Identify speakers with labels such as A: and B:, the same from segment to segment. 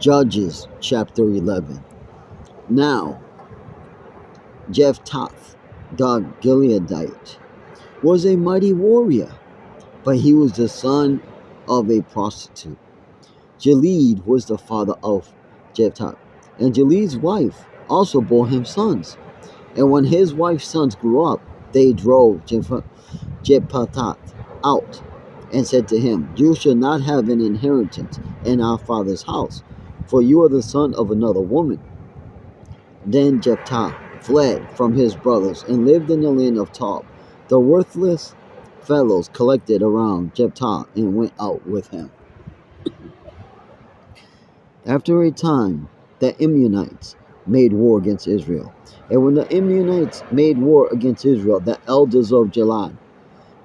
A: Judges chapter 11. Now, Jephthah the Gileadite was a mighty warrior, but he was the son of a prostitute. Gilead was the father of Jephthah, and Gilead's wife also bore him sons. And when his wife's sons grew up, they drove Jephthah out and said to him, "You shall not have an inheritance in our father's house, for you are the son of another woman." Then Jephthah fled from his brothers and lived in the land of Tob. The worthless fellows collected around Jephthah and went out with him. After a time, the Ammonites made war against Israel. And when the Ammonites made war against Israel, the elders of Gilead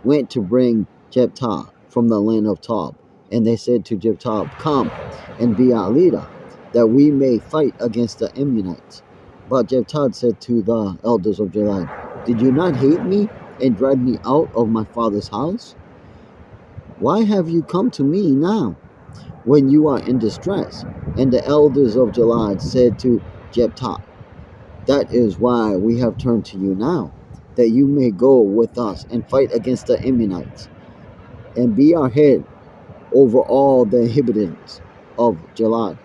A: went to bring Jephthah from the land of Tob. And they said to Jephthah, "Come and be our leader, that we may fight against the Ammonites." But Jephthah said to the elders of Gilead, "Did you not hate me and drive me out of my father's house? Why have you come to me now, when you are in distress?" And the elders of Gilead said to Jephthah, "That is why we have turned to you now, that you may go with us and fight against the Ammonites, and be our head over all the inhabitants of Gilead."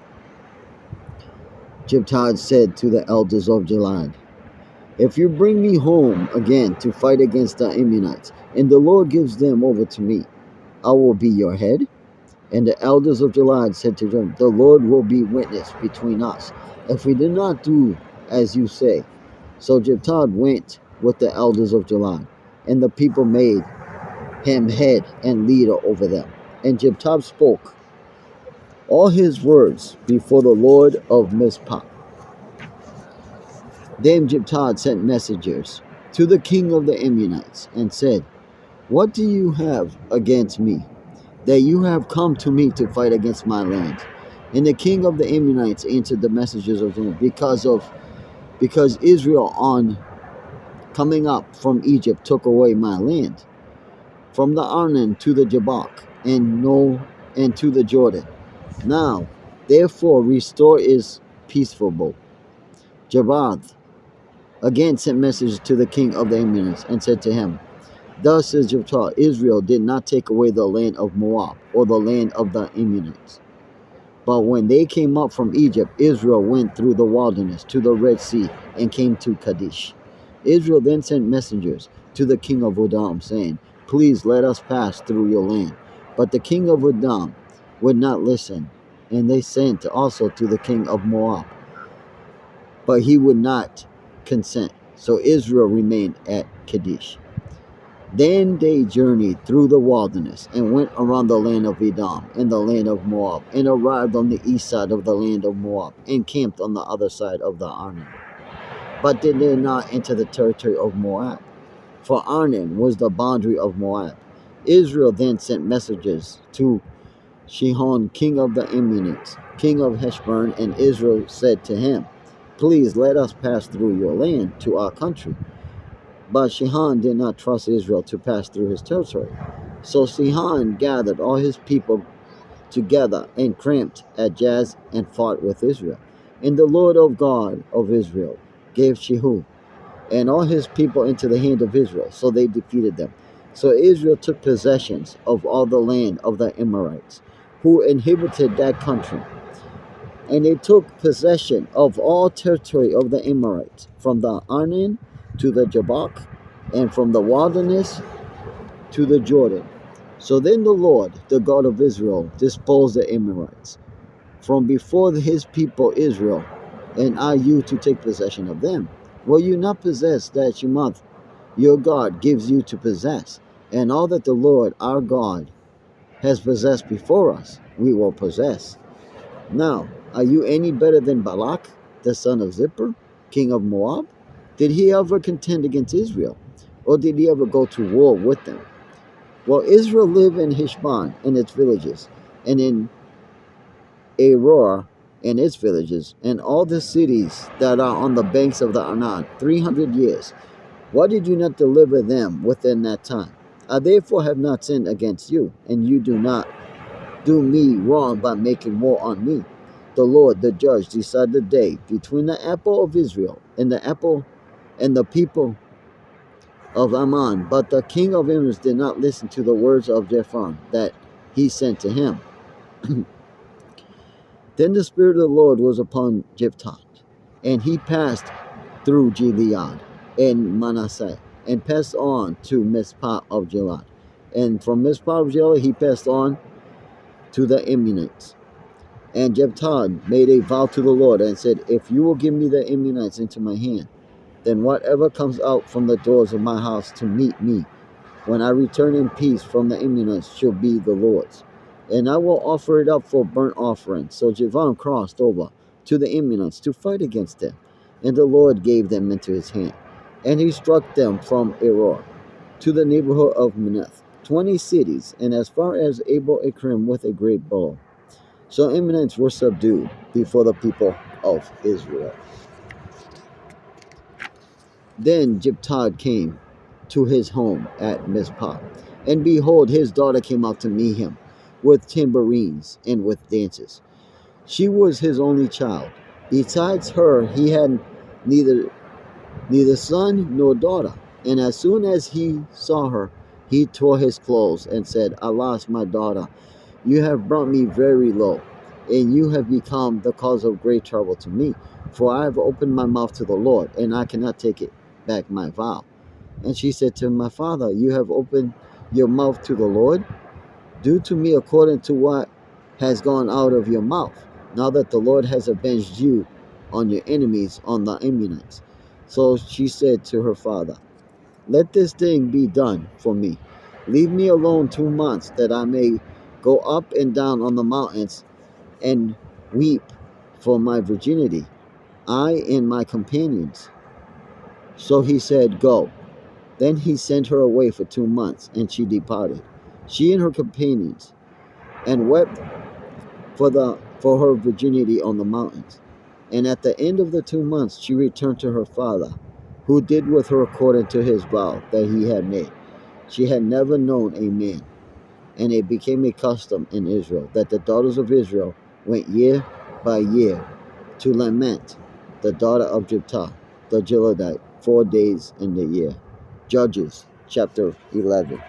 A: Jephthah said to the elders of Gilead, "If you bring me home again to fight against the Ammonites, and the Lord gives them over to me, I will be your head." And the elders of Gilead said to them, "The Lord will be witness between us, if we do not do as you say." So Jephthah went with the elders of Gilead, and the people made him head and leader over them. And Jephthah spoke all his words before the Lord of Mizpah. Then Jephthah sent messengers to the king of the Ammonites and said, "What do you have against me, that you have come to me to fight against my land?" And the king of the Ammonites answered the messengers of him, because Israel on coming up from Egypt took away my land, from the Arnon to the Jabbok, and to the Jordan. Now, therefore, restore is peaceable. Jephthah again sent messengers to the king of the Ammonites and said to him, "Thus says Jephthah, Israel did not take away the land of Moab or the land of the Ammonites. But when they came up from Egypt, Israel went through the wilderness to the Red Sea and came to Kadesh. Israel then sent messengers to the king of Edom, saying, 'Please let us pass through your land.' But the king of Edom would not listen, and they sent also to the king of Moab, but he would not consent. So Israel remained at Kadesh. Then they journeyed through the wilderness and went around the land of Edom and the land of Moab, and arrived on the east side of the land of Moab, and camped on the other side of the Arnon. But they did not enter the territory of Moab, for Arnon was the boundary of Moab. Israel then sent messengers to Sihon, king of the Ammonites, king of Heshbon, and Israel said to him, "Please let us pass through your land to our country." But Sihon did not trust Israel to pass through his territory. So Sihon gathered all his people together and camped at Jaz and fought with Israel. And the Lord of God of Israel gave Shehu and all his people into the hand of Israel, so they defeated them. So Israel took possessions of all the land of the Amorites, who inhabited that country. And they took possession of all territory of the Amorites, from the Arnon to the Jabbok, and from the wilderness to the Jordan. So then the Lord, the God of Israel, disposed the Amorites from before his people Israel, and are you to take possession of them? Will you not possess that Shemoth your God gives you to possess? And all that the Lord our God has possessed before us, we will possess. Now, are you any better than Balak, the son of Zippor, king of Moab? Did he ever contend against Israel? Or did he ever go to war with them? Well, Israel lived in Heshbon and its villages, and in Aroer and its villages, and all the cities that are on the banks of the Arnon, 300 years. Why did you not deliver them within that time? I therefore have not sinned against you, and you do not do me wrong by making war on me. the Lord, the judge, decide the day between the apple of Israel and the people of Ammon. But the king of Israel did not listen to the words of Jephthah that he sent to him. Then the Spirit of the Lord was upon Jephthah, and he passed through Gilead and Manasseh, and passed on to Mizpah of Gilead. And from Mizpah of Gilead he passed on to the Ammonites. And Jephthah made a vow to the Lord and said, if you will give me the Ammonites into my hand, then whatever comes out from the doors of my house to meet me, when I return in peace from the Ammonites, shall be the Lord's. And I will offer it up for burnt offering. So Jephthah crossed over to the Ammonites to fight against them, and the Lord gave them into his hand. And he struck them from Aroer to the neighborhood of Minnith, 20 cities, and as far as Abel Akrim with a great bow. So Ammonites were subdued before the people of Israel. Then Jephthah came to his home at Mizpah, and behold, his daughter came out to meet him with tambourines and with dances. She was his only child. Besides her, he had neither son nor daughter. And as soon as he saw her, he tore his clothes and said, alas, my daughter, you have brought me very low, and you have become the cause of great trouble to me. For I have opened my mouth to the Lord, and I cannot take it back my vow. And she said to him, my father, you have opened your mouth to the Lord. Do to me according to what has gone out of your mouth, now that the Lord has avenged you on your enemies, on the Ammonites. So she said to her father, let this thing be done for me. Leave me alone 2 months, that I may go up and down on the mountains and weep for my virginity, I and my companions. So he said, go. Then he sent her away for 2 months, and she departed, she and her companions, and wept for her virginity on the mountains. And at the end of the 2 months she returned to her father, who did with her according to his vow that he had made. She had never known a man, and it became a custom in Israel that the daughters of Israel went year by year to lament the daughter of Jephthah the Gileadite 4 days in the year. Judges chapter 11.